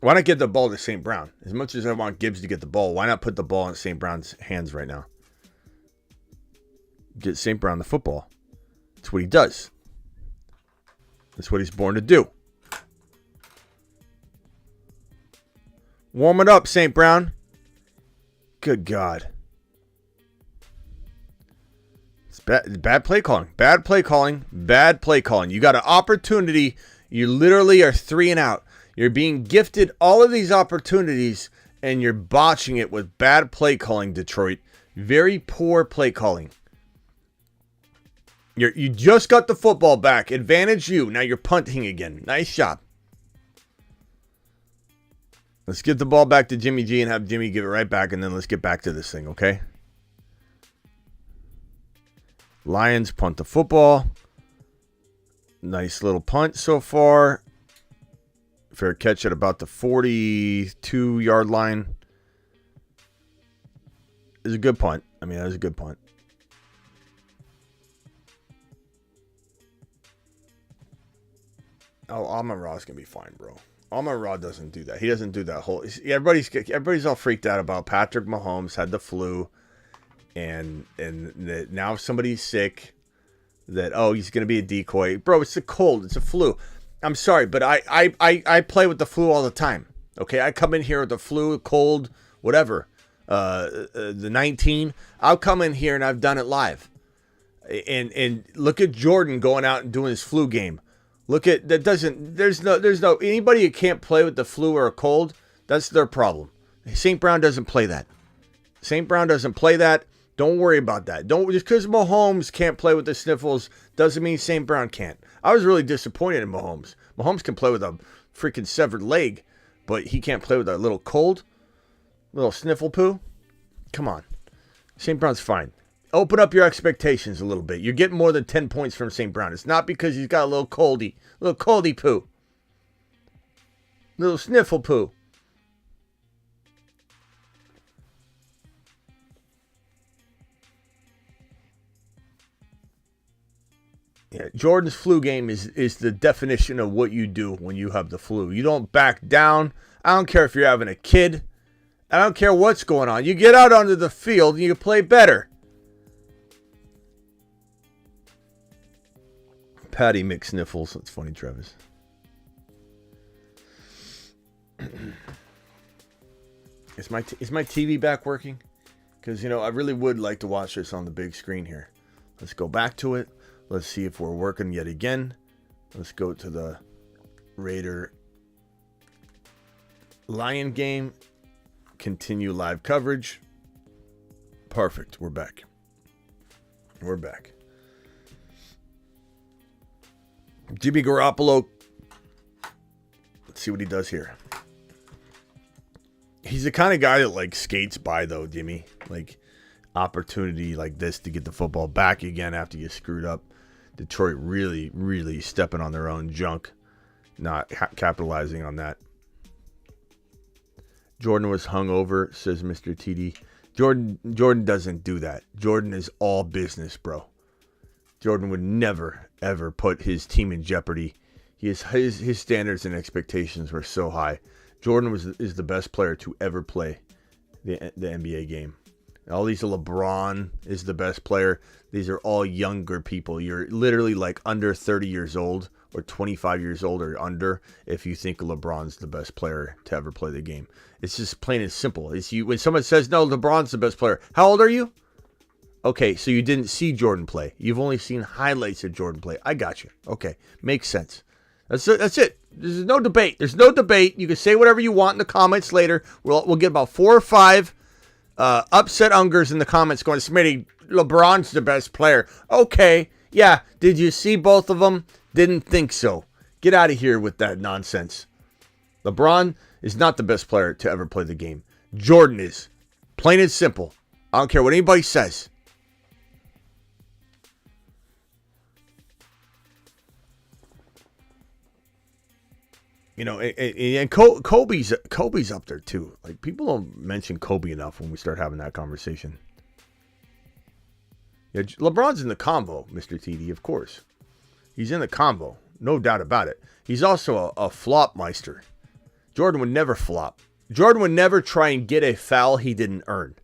Why not get the ball to St. Brown? As much as I want Gibbs to get the ball, why not put the ball in St. Brown's hands right now? Get St. Brown the football. That's what he does. That's what he's born to do. Warm it up, St. Brown. Good God. It's bad play calling. Bad play calling. You got an opportunity. You literally are 3 and out. You're being gifted all of these opportunities, and you're botching it with bad play calling, Detroit. Very poor play calling. You just got the football back. Advantage you. Now you're punting again. Nice job. Let's get the ball back to Jimmy G and have Jimmy give it right back, and then let's get back to this thing, okay? Lions punt the football. Nice little punt so far. Fair catch at about the 42-yard line. It's a good punt. I mean, that was a good punt. Oh, Amon-Ra's going to be fine, bro. Amon-Ra doesn't do that. He doesn't do that whole... Everybody's all freaked out about Patrick Mahomes had the flu, and that now if somebody's sick, that, oh, he's going to be a decoy. Bro, it's a cold. It's a flu. I'm sorry, but I play with the flu all the time. Okay, I come in here with the flu, cold, whatever. The 19. I'll come in here and I've done it live. And look at Jordan going out and doing his flu game. Look at that. There's no anybody who can't play with the flu or a cold. That's their problem. St. Brown doesn't play that. St. Brown doesn't play that. Don't worry about that. Don't just because Mahomes can't play with the sniffles doesn't mean St. Brown can't. I was really disappointed in Mahomes. Mahomes can play with a freaking severed leg, but he can't play with a little cold, little sniffle poo. Come on, St. Brown's fine. Open up your expectations a little bit. You're getting more than 10 points from St. Brown. It's not because he's got a little coldy poo. Little sniffle poo. Yeah, Jordan's flu game is the definition of what you do when you have the flu. You don't back down. I don't care if you're having a kid. I don't care what's going on. You get out onto the field and you play better. Patty McSniffles. That's funny, Travis. Is my TV back working? Because, I really would like to watch this on the big screen here. Let's go back to it. Let's see if we're working yet again. Let's go to the Raider Lion game. Continue live coverage. Perfect. We're back. We're back. Jimmy Garoppolo. Let's see what he does here. He's the kind of guy that skates by though, Jimmy. Opportunity like this to get the football back again after you screwed up. Detroit really, really stepping on their own junk, not capitalizing on that. Jordan was hungover, says Mr. TD. Jordan doesn't do that. Jordan is all business, bro. Jordan would never, ever put his team in jeopardy. His standards and expectations were so high. Jordan is the best player to ever play the NBA game. All these LeBron is the best player. These are all younger people. You're literally under 30 years old or 25 years old or under if you think LeBron's the best player to ever play the game. It's just plain and simple. When someone says, no, LeBron's the best player. How old are you? Okay, so you didn't see Jordan play. You've only seen highlights of Jordan play. I got you. Okay, makes sense. That's it. There's no debate. You can say whatever you want in the comments later. We'll get about 4 or 5 upset ungers in the comments going, Smitty, LeBron's the best player. Okay, yeah. Did you see both of them? Didn't think so. Get out of here with that nonsense. LeBron is not the best player to ever play the game. Jordan is. Plain and simple. I don't care what anybody says. And Kobe's up there too. People don't mention Kobe enough when we start having that conversation. Yeah, LeBron's in the combo, Mr. TD, of course. He's in the combo, no doubt about it. He's also a flop meister. Jordan would never flop. Jordan would never try and get a foul he didn't earn.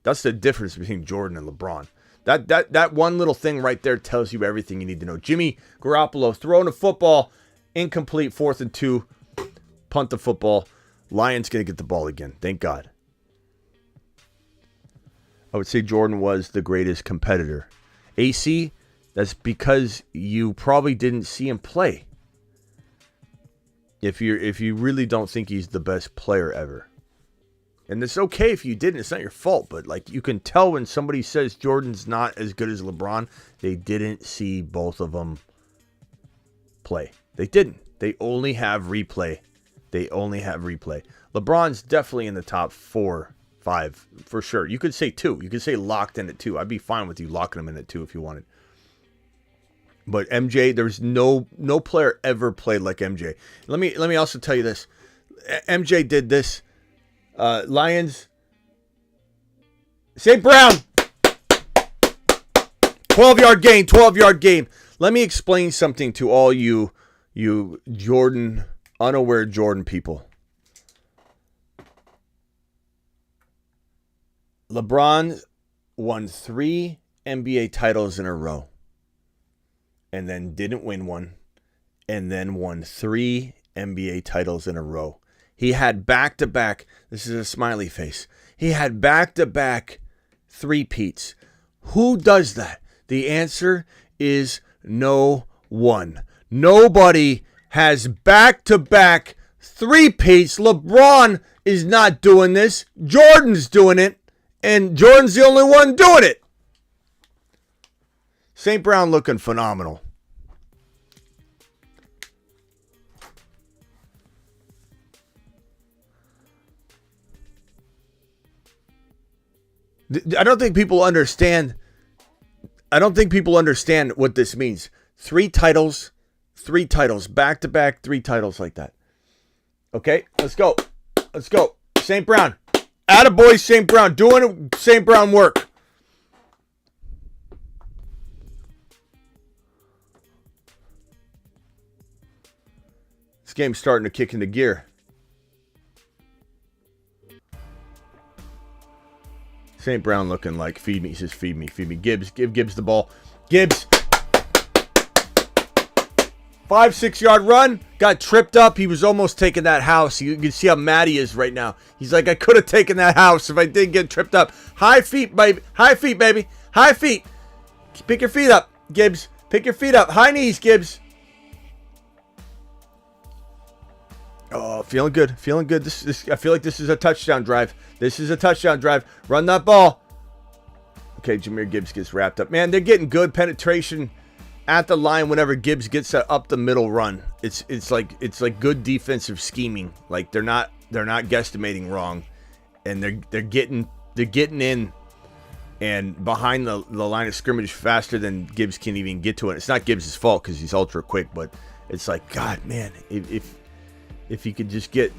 That's the difference between Jordan and LeBron. That one little thing right there tells you everything you need to know. Jimmy Garoppolo throwing a football, incomplete, 4th and 2. Punt the football. Lions going to get the ball again. Thank God. I would say Jordan was the greatest competitor. AC, that's because you probably didn't see him play. If you really don't think he's the best player ever. And it's okay if you didn't. It's not your fault. But, like, you can tell when somebody says Jordan's not as good as LeBron, they didn't see both of them play. They didn't. They only have replay. LeBron's definitely in the top 4, 5 for sure. You could say 2. You could say locked in at 2. I'd be fine with you locking him in at 2 if you wanted. But MJ, there's no player ever played like MJ. Let me also tell you this. MJ did this. Lions. St. Brown. 12-yard gain. 12-yard gain. Let me explain something to all you Jordan, unaware Jordan people. LeBron won 3 NBA titles in a row. And then didn't win one. And then won 3 NBA titles in a row. He had back-to-back, this is a smiley face. He had back-to-back 3-peats. Who does that? The answer is no one. Nobody has back-to-back 3-peats. LeBron is not doing this. Jordan's doing it. And Jordan's the only one doing it. St. Brown looking phenomenal. I don't think people understand. I don't think people understand what this means. 3 titles, back-to-back 3 titles like that. Okay, let's go. St. Brown. Attaboy, St. Brown. Doing St. Brown work. This game's starting to kick into gear. St. Brown looking like, feed me. He says, feed me. Gibbs, give Gibbs the ball. Gibbs. 5-6 yard run. Got tripped up. He was almost taking that house. You can see how mad he is right now. He's like, I could have taken that house if I didn't get tripped up. High feet, baby. High feet. Pick your feet up, Gibbs. Pick your feet up. High knees, Gibbs. Oh, feeling good. I feel like this is a touchdown drive. Run that ball. Okay, Jahmyr Gibbs gets wrapped up. Man, they're getting good penetration at the line whenever Gibbs gets that up the middle run. It's like good defensive scheming. Like they're not guesstimating wrong, and they're getting in and behind the line of scrimmage faster than Gibbs can even get to it. It's not Gibbs' fault because he's ultra quick, but it's like, God, man, if he could just get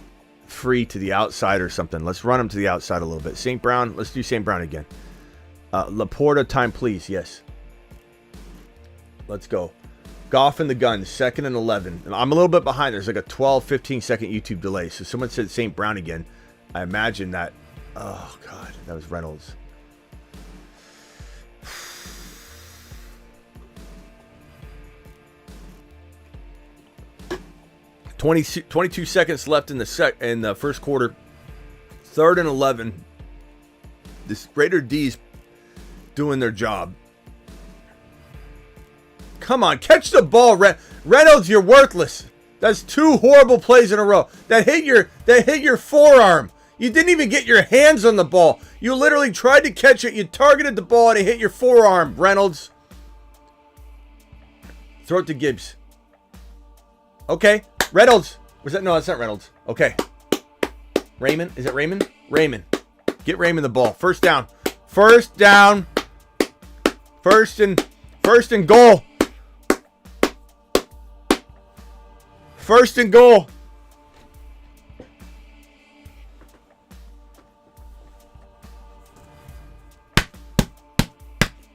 free to the outside or something. Let's run him to the outside a little bit. St. Brown, let's do St. Brown again. Laporta time, please. Yes. Let's go. Goff in the gun, 2nd and 11. And I'm a little bit behind. There's like a 12, 15 second YouTube delay. So someone said St. Brown again. I imagine that. Oh, God. That was Reynolds. $22 seconds left in the first quarter. 3rd and 11. This Raider D's doing their job. Come on, catch the ball, Reynolds. You're worthless. That's 2 horrible plays in a row. That hit your forearm. You didn't even get your hands on the ball. You literally tried to catch it. You targeted the ball and it hit your forearm, Reynolds. Throw it to Gibbs. Okay, Reynolds. Was that? No, that's not Reynolds. Okay. Raymond. Is it Raymond? Raymond. Get Raymond the ball. First down. First and goal. First and goal.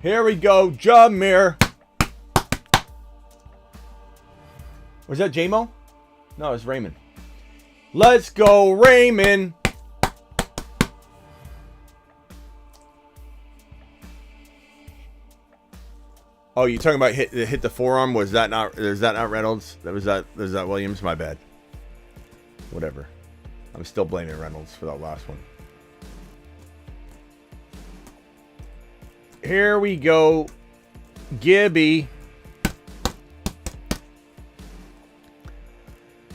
Here we go. Jahmyr. Was that J-Mo? No, it's Raymond. Let's go, Raymond. Oh, you talking about hit the forearm? Was that not? Is that not Reynolds? Was that Williams? My bad. Whatever. I'm still blaming Reynolds for that last one. Here we go, Gibby.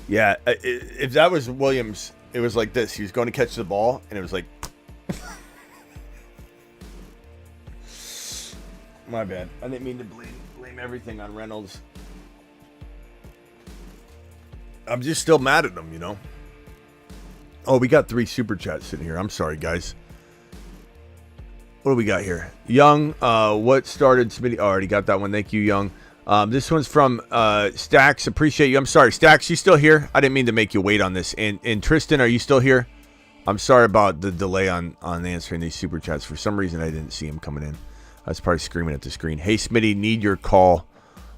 Yeah, if that was Williams, It was like this. He was going to catch the ball, and it was like... My bad. I didn't mean to blame everything on Reynolds. I'm just still mad at him, you know? Oh, we got 3 super chats sitting here. I'm sorry, guys. What do we got here? Young, what started Smitty? Oh, already got that one. Thank you, Young. This one's from Stacks. Appreciate you. I'm sorry, Stacks, you still here? I didn't mean to make you wait on this. And Tristan, are you still here? I'm sorry about the delay on answering these super chats. For some reason, I didn't see him coming in. I was probably screaming at the screen. Hey, Smitty, need your call.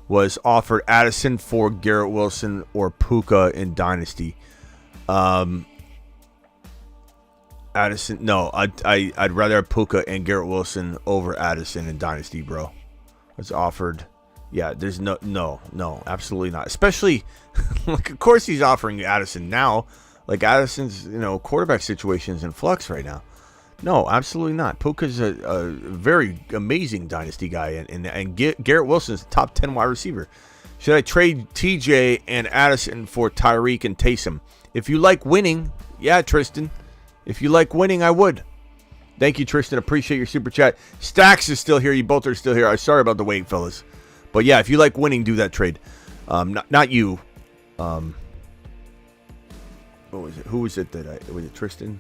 Was offered Addison for Garrett Wilson or Puka in Dynasty. Addison, no, I'd rather have Puka and Garrett Wilson over Addison in Dynasty, bro. It's offered. Yeah, there's no, absolutely not. Especially, like, of course he's offering Addison now. Like, Addison's, quarterback situation is in flux right now. No, absolutely not. Puka's a very amazing Dynasty guy, and Garrett Wilson's a top 10 wide receiver. Should I trade TJ and Addison for Tyreek and Taysom? If you like winning, yeah, Tristan. If you like winning, I would. Thank you, Tristan. Appreciate your super chat. Stacks is still here. You both are still here. I'm sorry about the wait, fellas. But yeah, if you like winning, do that trade. Not you. What was it? Who was it was it Tristan?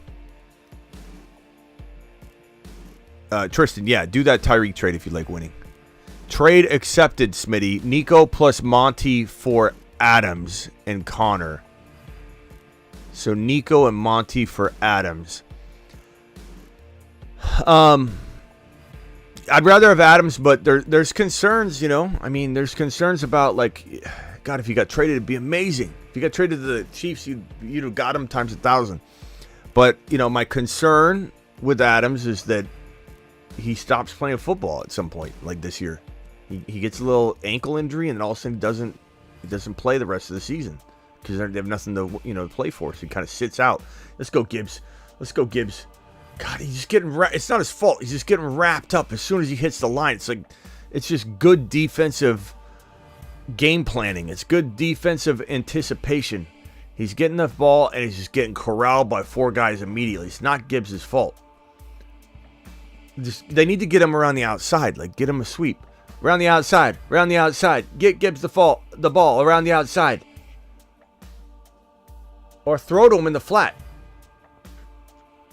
Tristan, yeah, do that Tyreek trade if you like winning. Trade accepted, Smitty. Nico plus Monty for Adams and Connor. So Nico and Monty for Adams. I'd rather have Adams, but there's concerns, I mean, there's concerns about, like, God, if you got traded, it'd be amazing. If you got traded to the Chiefs, you'd have got him times 1,000. But, my concern with Adams is that he stops playing football at some point, like this year. He gets a little ankle injury, and then all of a sudden he doesn't play the rest of the season because they have nothing to play for. So he kind of sits out. Let's go, Gibbs. God, he's just getting it's not his fault. He's just getting wrapped up as soon as he hits the line. It's like, it's just good defensive game planning. It's good defensive anticipation. He's getting the ball, and he's just getting corralled by 4 guys immediately. It's not Gibbs' fault. They need to get him around the outside. Like, get him a sweep. Around the outside. Get Gibbs the ball around the outside. Or throw to him in the flat.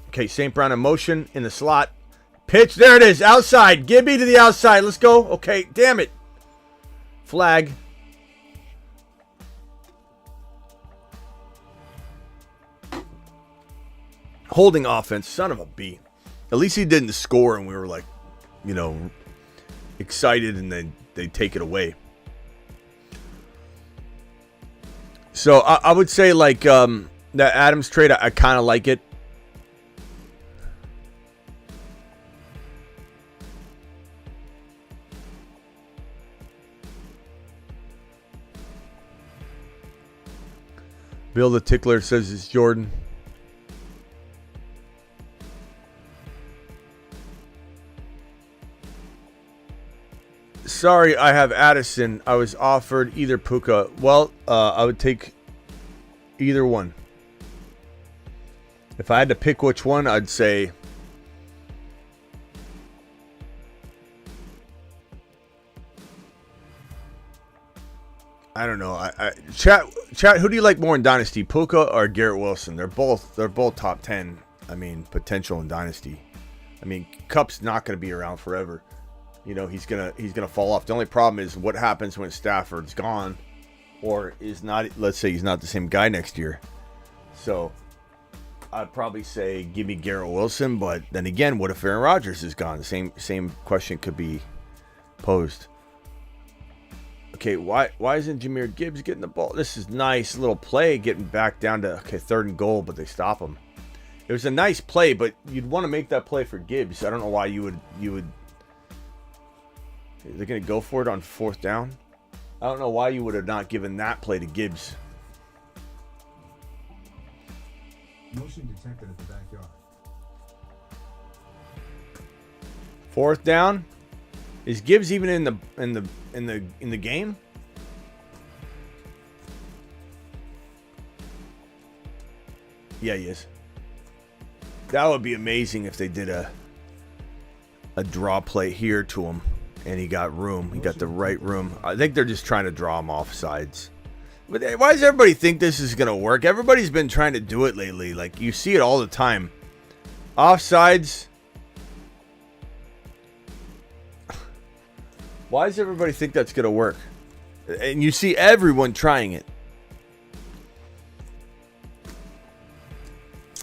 Okay, St. Brown in motion in the slot. Pitch, there it is, outside. Gibby to the outside. Let's go. Okay, damn it. Flag. Holding offense, son of a B. At least he didn't score, and we were like, excited, and then they take it away. So I would say, like, that Adams trade, I kind of like it. Bill the Tickler says it's Jordan. Sorry, I have Addison. I was offered either Puka. Well, I would take either one. If I had to pick which one, I'd say I don't know. Chat. Who do you like more in Dynasty, Puka or Garrett Wilson? They're both top 10. I mean, potential in Dynasty. I mean, Cup's not going to be around forever. He's gonna fall off. The only problem is what happens when Stafford's gone, or is not. Let's say he's not the same guy next year. So I'd probably say give me Garrett Wilson. But then again, what if Aaron Rodgers is gone? The same question could be posed. Okay, why isn't Jahmyr Gibbs getting the ball? This is nice little play, getting back down to 3rd and goal, but they stop him. It was a nice play, but you'd want to make that play for Gibbs. I don't know why you would. They're going to go for it on 4th down. I don't know why you would have not given that play to Gibbs. Motion detected at the backyard. 4th down. Is Gibbs even in the game? Yeah, he is. That would be amazing if they did a draw play here to him, and he got room. He got the right room. I think they're just trying to draw him off sides. But why does everybody think this is going to work? Everybody's been trying to do it lately. Like, you see it all the time. Offsides. Why does everybody think that's going to work? And you see everyone trying it.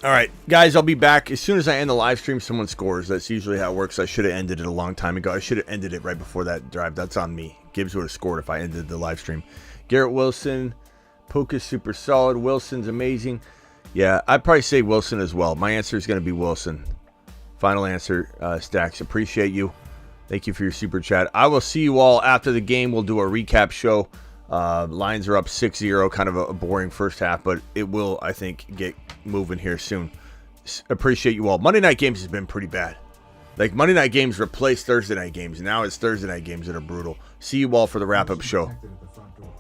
All right, guys, I'll be back. As soon as I end the live stream, someone scores. That's usually how it works. I should have ended it a long time ago. I should have ended it right before that drive. That's on me. Gibbs would have scored if I ended the live stream. Garrett Wilson. Puka's super solid. Wilson's amazing. Yeah, I'd probably say Wilson as well. My answer is going to be Wilson. Final answer, Stacks. Appreciate you. Thank you for your super chat. I will see you all after the game. We'll do a recap show. Lions are up 6-0. Kind of a boring first half, but it will, I think, get moving here soon. Appreciate you all. Monday night games has been pretty bad. Like, Monday night games replaced Thursday night games. Now it's Thursday night games that are brutal. See you all for the wrap-up show. Detected at the front door.